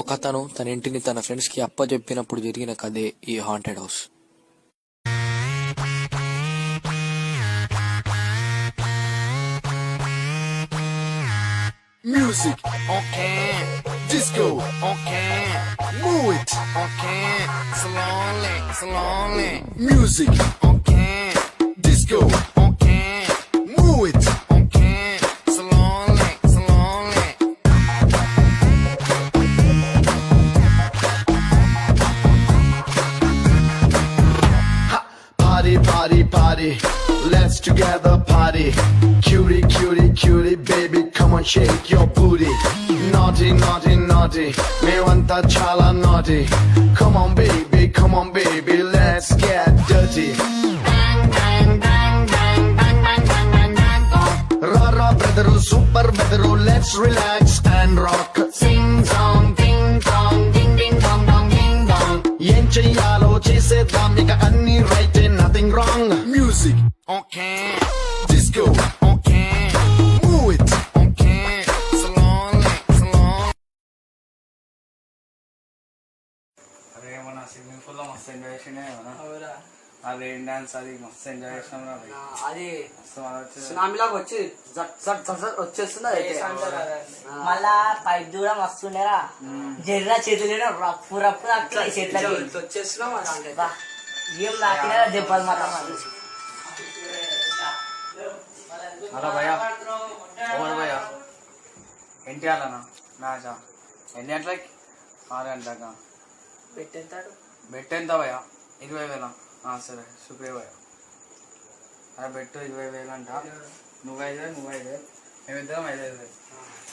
ఒకతను తన ఇంటిని తన ఫ్రెండ్స్ కి అప్పచెప్పినప్పుడు జరిగిన కథే ఈ haunted house. Music, okay. Disco, okay. Move it, okay. Slowly, slowly. Music, okay. Disco, okay. Move it, okay. Slowly, slowly. Ha! Party, party, party. Let's together party. Cutie, cutie, cutie, baby, come on, shake your booty. Naughty, naughty, naughty, మేమంతా చాలా naughty. Come on, baby, let's get dirty. Rara brother, super brother, let's relax and rock. Sing song, ding dong, ding ding dong dong ding dong. ఏం చెయ్యాలో చేసేద్దాం ఇక అన్ని right, nothing wrong. Music, okay. Disco, okay. Move it, okay. Slowly, slowly. అరే మన swimming pool లో మస్తు enjoy చేసిండే కదా. ఆ రెయిన్ డాన్స్ అది మస్తు ఎంజాయ్ చేసినాం. అది సునామీలాగా వచ్చి వచ్చేస్తుంది. మళ్ళా పైప్ కూడా మస్తు ఉండేరా, జర్రా చేతులు రప్పు రప్పు చేతులకి వచ్చేస్తున్నాం. ఏం తాకినా దెబ్బలు మాత్రం అలా భయ్యా ఓవర్ భయ్యా ఎన్టీఆర్ అన్న మ్యాచా ఎన్ని గంటలకి 6 గంటలకా పెట్టేస్తాడు. బెట్ ఎంత భయ్యా? 20,000. సరే శుక్రియ భయ్యా. అలా బెట్టు 20,000 అంట. నువ్వు 5,000 మేమిద్దరం 5,000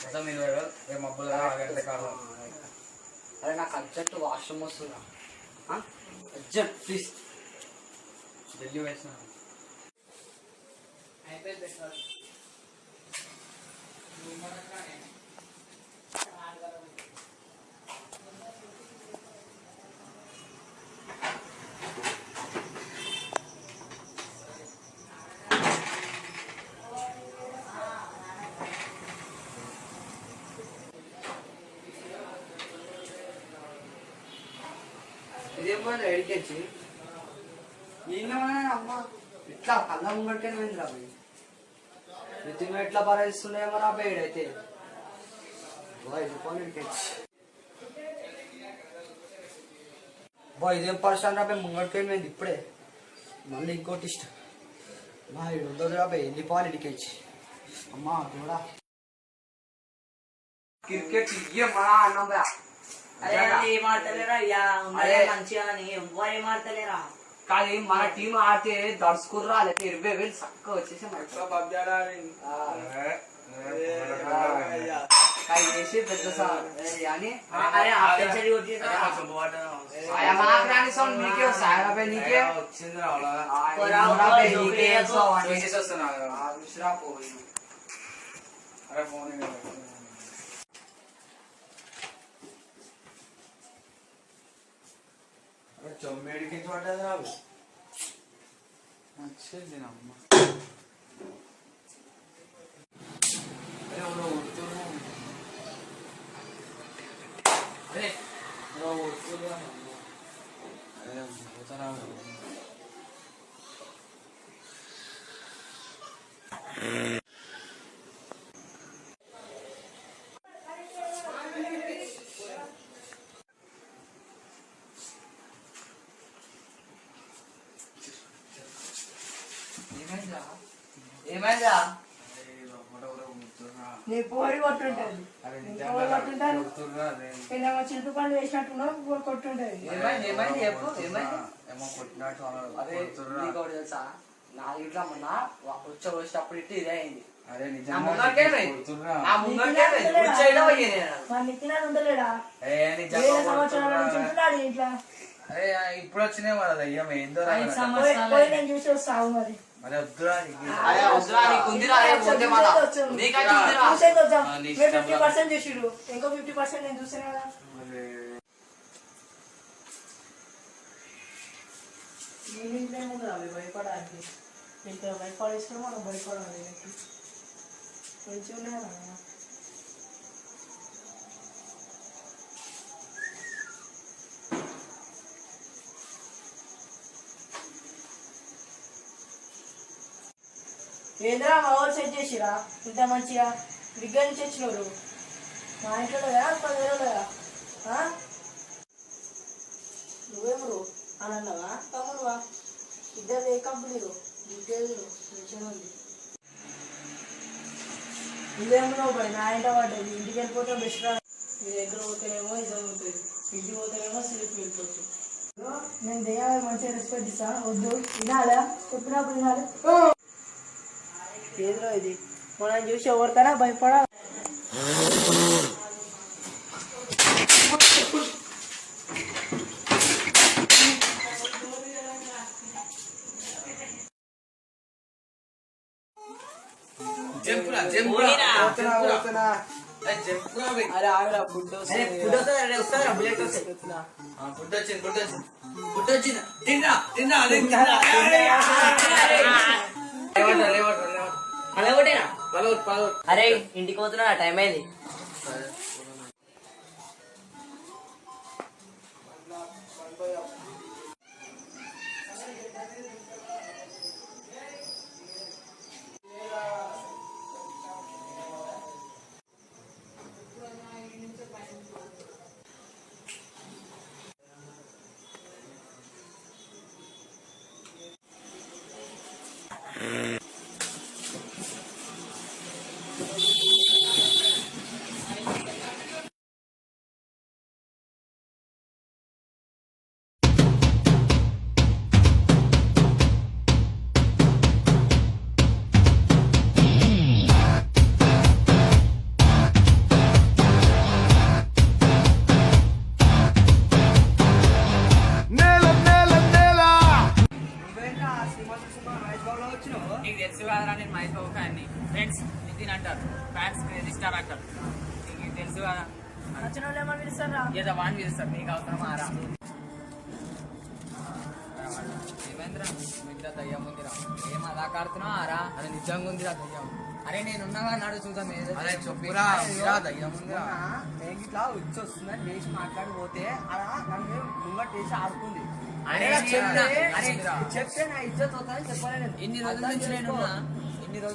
మొత్తం 20,000. రేపు మబ్బులు 6 గంటలకి కాదు. అరే నాకు అర్జెంట్ వాష్రూమ్ వస్తుందా? Urgent please. ఢిల్లీ వేసిన ఇదేమో ఎడికెచ్చి అమ్మ ఇట్లా కళ్ళ ముంగడికైనా పోయింది రా పోయి రితిమ ఎట్లా భరిస్తున్నాయేమో నా పోయి అయితే ఇదేం పరిస్థితి రాబోయే ముంగడికైనా పోయింది ఇప్పుడే. మళ్ళీ ఇంకోటి ఇష్టం మా 700 రాబోయే వెళ్ళిపోవాలి ఇడికెచ్చి. అమ్మా కూడా క్రికెట్ మన అన్నం కానీ మన టీం ఆడితే దడుచుకుర్రా లేకపోతే 20,000 చక్కగా వచ్చేసి చేసి పెద్ద అని నీకే వస్తాయి నీకే చొమ్మేడికి పడ్డది రావు నచ్చింది అమ్మ. ఏమైందా? నీ పోరి కొట్టుంటది, చింటు పండు వేసినట్టున్నా కొట్టుంటది. ఏమైంది చెప్పు. అదే తెలుసా, నా ఇంట్లో మొన్న వచ్చేటప్పుడు ఇట్లా ఇదే అయింది. ఇప్పుడు వచ్చినాయి మరి దయ్యం ఏందో చూసి వస్తావు మరి. వద్దురా 50% చేసిడు, ఇంకో 50% నేను చూసాను కదా. భయపడానికి ఇంకా భయపడేస్తాం, మనం భయపడాలి. మంచిగా ఉన్నాయా ఏంద్రా మా వాళ్ళు సెట్ చేసిరా ఇంత మంచిగా దగ్గర నుంచి వచ్చినವರು మా ఇంట్లో కదా 10 వేలు కదా నువ్వెవరు అని అన్నావా తమ్ముడువా ఇద్దరు ఏ కంపెనీలు డిగ్రీలు మంచిగా ఉంది నువ్వేమో పోయి నా ఇంట పడ్డది ఇంటికి వెళ్ళిపోతే బెస్ట్ రా మీ దగ్గర పోతేనేమో నిజం ఉంటుంది ఇంటికి పోతేనేమో స్లీప్ వెళ్ళిపోవచ్చు నేను దయ్యాలు మంచిగా రెస్పెక్ట్ ఇస్తా వద్దు వినాలా చెప్పినప్పుడు వినాలి ఏదో ఇది మనం చూసి ఎవరికైనా భయపడా అరే ఆగరా ఫుడ్ అరే ఇంటికి పోతున్నా టైం అయింది నీకు తెలుసు కదరా నేను మహేష్ బాబు ఫ్యాన్ని ఫ్రెండ్స్ నితిన్ అంటారు ఫ్యాన్స్ క్రేజీ స్టార్ అంటారు నీకు తెలుసు కదా వచ్చిన వాళ్ళు ఏమని పిలుస్తారా ఏదో వాడిని పిలుస్తారు నీకు అవసరం ఆరా ఏమైందిరా ఇంత దయ్యం ఉందిరా ఏం అలా కాడుతున్నావు ఆరా అది నిజంగా ఉందిరా దయ్యం అరే నేనున్నాగా నాడు చూద్దాం ఏదో చెప్పురా దయ్యం ఉందిరా నేను ఇట్లా వచ్చి వస్తుందని లేచి మాట్లాడిపోతే అలా నన్ను ముంగట్టేసి ఆడుకుంది అరే చెప్తే నా ఇజ్జత్ అవుతుందని చెప్పలేదు ఇన్ని రోజుల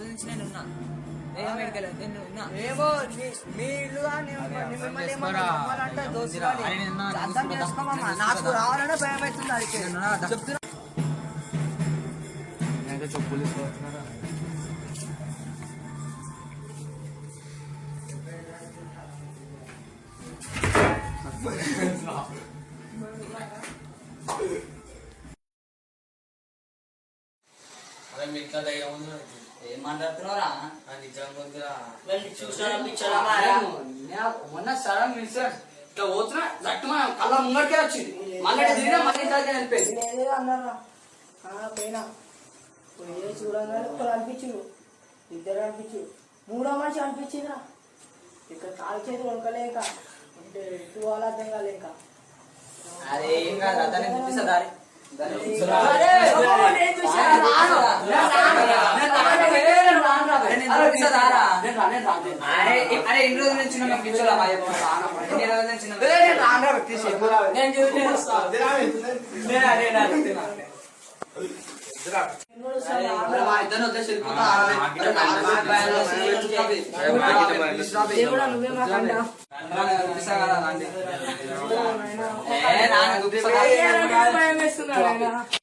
నుంచి నేనున్నా దయ్యం ఎడకలేదు నేను ఉన్నా ఏమో మీ ఇల్లుగా మిమ్మల్ని ఏమన్నా దోస్తులు అర్థం చేసుకోమమ్మా నాకు రావాలనే భయం అవుతుంది అది చెప్తున్నా చెప్పులు అదే మిగతా దయ్యం ఉంది ఏం మాట్లాడుతున్నారా నిజంగా ఉందిరా మొన్న సడన్ మిస్టర్ ఇట్లా పోతున్నా దట్టు మనం కళ్ళ ముంగడికే వచ్చింది మళ్ళీ తిరిగినా మళ్ళీ ఇంటికి వెళ్ళిపోయింది నేనేదో అన్నారా పోయినా పోయి చూడంగానే ఒకరు అనిపించు ఇద్దరు అనిపించు మూడో మనిషి అనిపించిందిరా ఇక్కడ కాలు చేతులు వణకలేక అంటే ఇటు వాళ్ళ అర్థం కాలేక అరే ఏం కాదు అతనే చూపిస్తా దారి అరే ఇన్ని రోజుల నుంచి నాకు పిచ్చోలా ఎన్ని రోజుల నుంచి దేవుడా నువ్వే మాకండా భయం వేస్తున్నాడు ఆయన